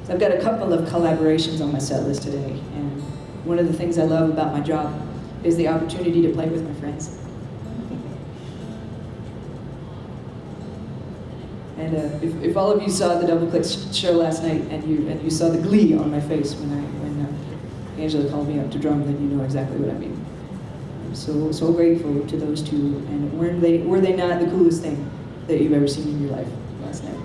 So I've got a couple of collaborations on my set list today, and one of the things I love about my job is the opportunity to play with my friends. And if all of you saw the Double Click show last night and you saw the glee on my face when Angela called me up to drum, then you know exactly what I mean. I'm so grateful to those two, and were they not the coolest thing that you've ever seen in your life last night?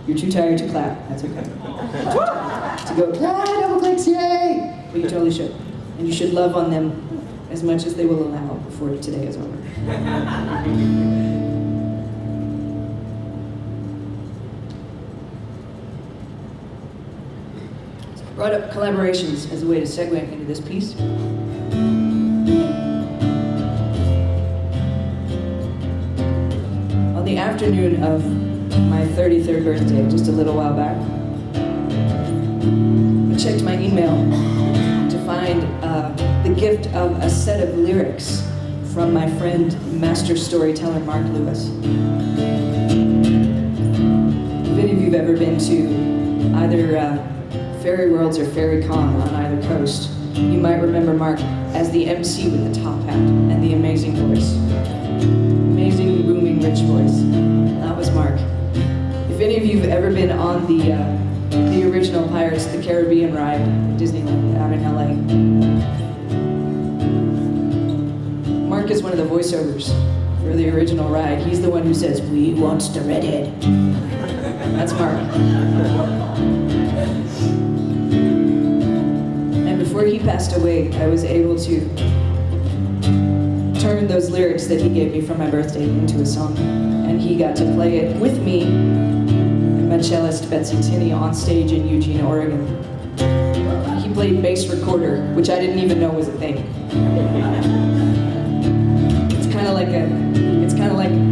You're too tired to clap, that's okay. To go, Double Clicks, yay! But you totally should. And you should love on them as much as they will allow before today is over. Brought up collaborations as a way to segue into this piece. On the afternoon of my 33rd birthday, just a little while back, I checked my email to find the gift of a set of lyrics from my friend, master storyteller Mark Lewis. If any of you have ever been to either Fairy Worlds or Fairy Con on either coast, you might remember Mark as the MC with the top hat and the amazing voice. Amazing, booming, rich voice. That was Mark. If any of you have ever been on the original Pirates of the Caribbean ride at Disneyland out in LA, Mark is one of the voiceovers for the original ride. He's the one who says, "We want the redhead." That's Mark. Before he passed away, I was able to turn those lyrics that he gave me for my birthday into a song. And he got to play it with me and my cellist Betsy Tinney on stage in Eugene, Oregon. He played bass recorder, which I didn't even know was a thing.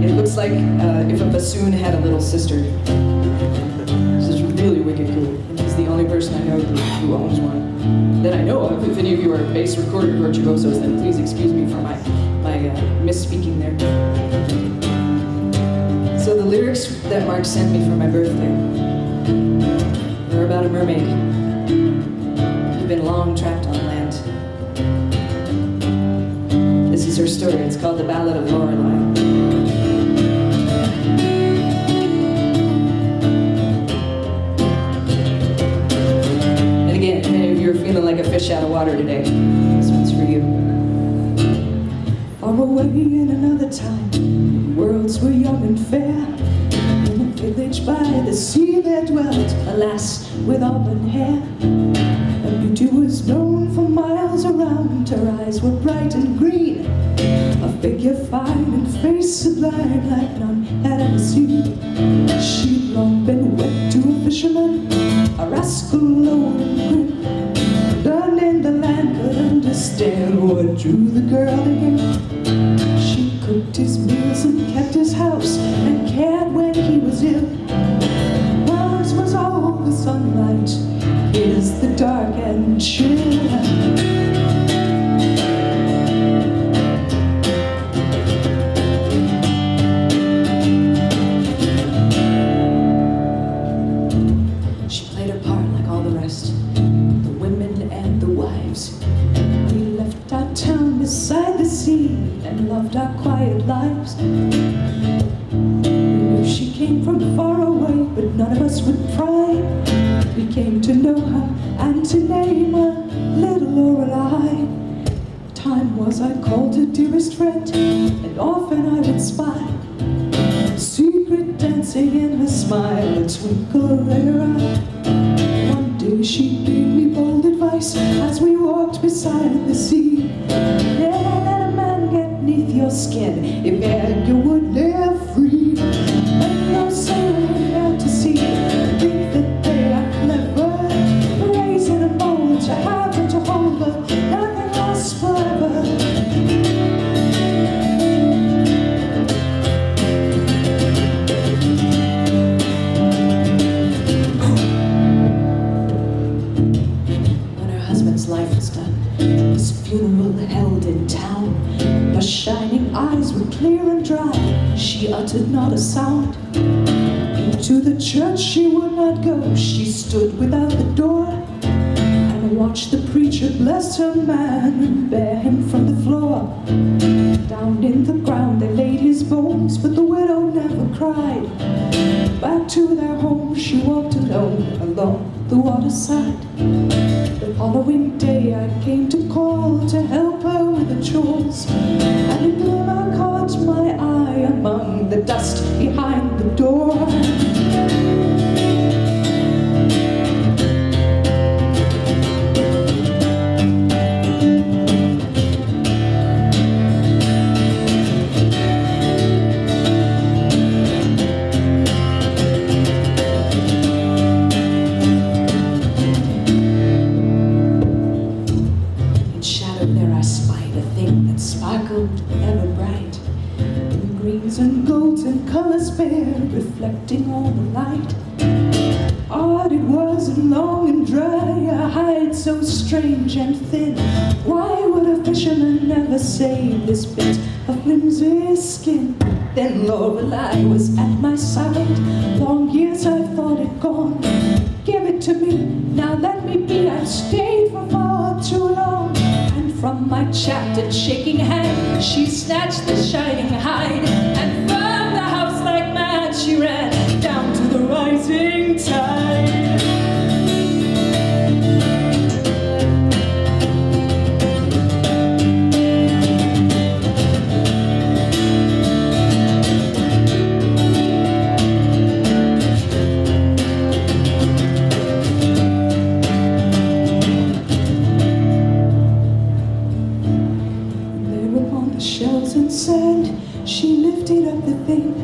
It looks like if a bassoon had a little sister. This is really wicked cool. And he's the only person I know who owns one that I know of. If any of you are bass recorder virtuosos, then please excuse me for my misspeaking there. So the lyrics that Mark sent me for my birthday were about a mermaid who'd been long trapped on land. This is her story. It's called the Ballad of Laurelei. Feeling like a fish out of water today. This one's for you. Far away in another time, worlds were young and fair. In a village by the sea there dwelt a lass with auburn hair. Her beauty was known for miles around. Her eyes were bright and green, a figure fine and face sublime like none had ever seen. She'd long been wed to a fisherman, a rascal lone and grim. None in the land could understand what drew the girl to him. She cooked his meals and kept his house and cared when he was ill. Hers was all the sunlight, his the dark and chill. She played her part like all the rest. We left our town beside the sea and loved our quiet lives. We knew she came from far away, but none of us would pry. We came to know her and to name her little Laurelei. Time was I called her dearest friend, and often I would spy secret dancing in her smile, a twinkle in her eye. One day she gave me bold advice as we walked beside the sea. Never let a man get neath your skin if ever you would live free. And no sailing out to sea, think that they are clever, raising a boat to have and to hold, but nothing lasts forever. Life was done, his funeral held in town. Her shining eyes were clear and dry, she uttered not a sound. In To the church she would not go. She stood without the door and watched the preacher bless her man and bear him from the floor. Down in the ground they laid his bones, but the widow never cried. Back to their home she walked alone along the waterside. The following day I came to call to help her with the chores, and a glimmer caught my eye among the dust behind the door. There I spied a thing that sparkled ever bright, in greens and golds and colors fair, reflecting all the light. Odd it was and long and dry, a hide so strange and thin. Why would a fisherman never save this bit of flimsy skin? Then Laurelei was at my side. Long years I thought it gone. Give it to me, now let me be. I've stayed for far too long. From my chapped and shaking hand she snatched the shining hide, and from the house like mad she ran down to the rising tide. Shells and sand, she lifted up the thing.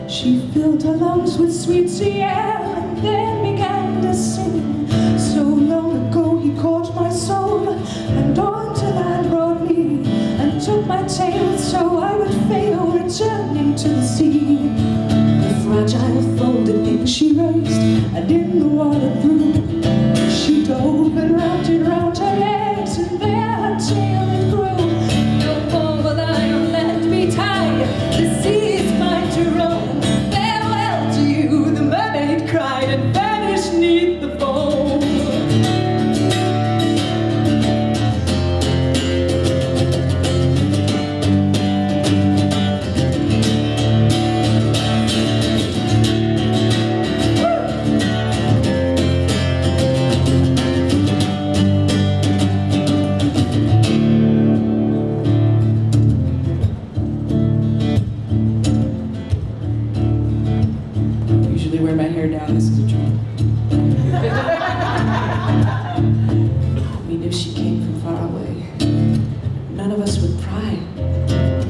She filled her lungs with sweet sea air and then began to sing. So long ago he caught my soul and on to land brought me, and took my tail so I would fail returning to the sea. The fragile folded thing she raised and in the water threw. She dove and wrapped it round her legs, and there her tail it grew. The sea is mine to roam. Farewell to you, the mermaid cried, and vanished 'neath the foam. Wear my hair down, this is a dream. I mean, if she came from far away, none of us would pry.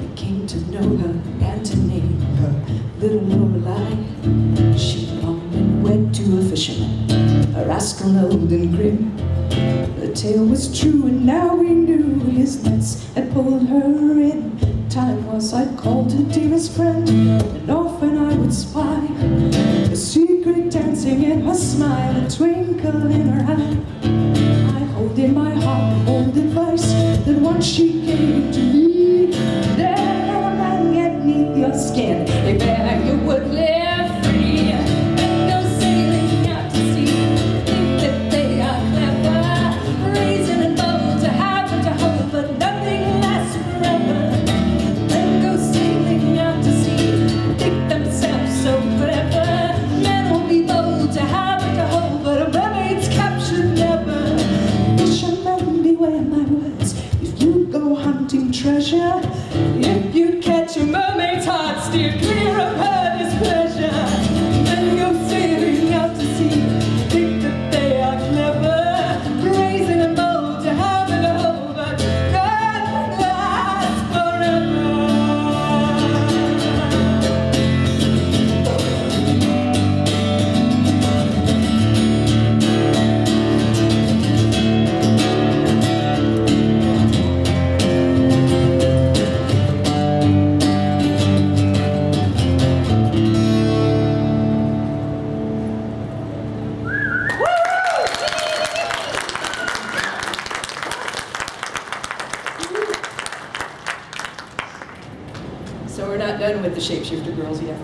We came to know her and to name her little Laurelei. She'd long been wed to a fisherman, a rascal old and grim. The tale was true, and now we knew his nets had pulled her in. Time was I'd called her dearest friend, and often I would spy a secret dancing in her smile, a twinkle in her eye. I hold in my heart old advice that once she gave to me. There never man get 'neath your skin if ever you would live free. And go sailing out to sea, think that they are clever, brazen and bold to have and to hold, but nothing lasts forever. And go sailing out to sea, think themselves so clever. Men will be bold to have and to hold, but a mermaid's captured never. Fishermen, beware my words. If you go hunting treasure, if you catch a mermaid's heart, steer clear of her displeasure. Then go sailing out to sea, think that they are clever, brazen and bold to have and to hold, but nothing lasts forever. So we're not done with the Shapeshifter Girls yet.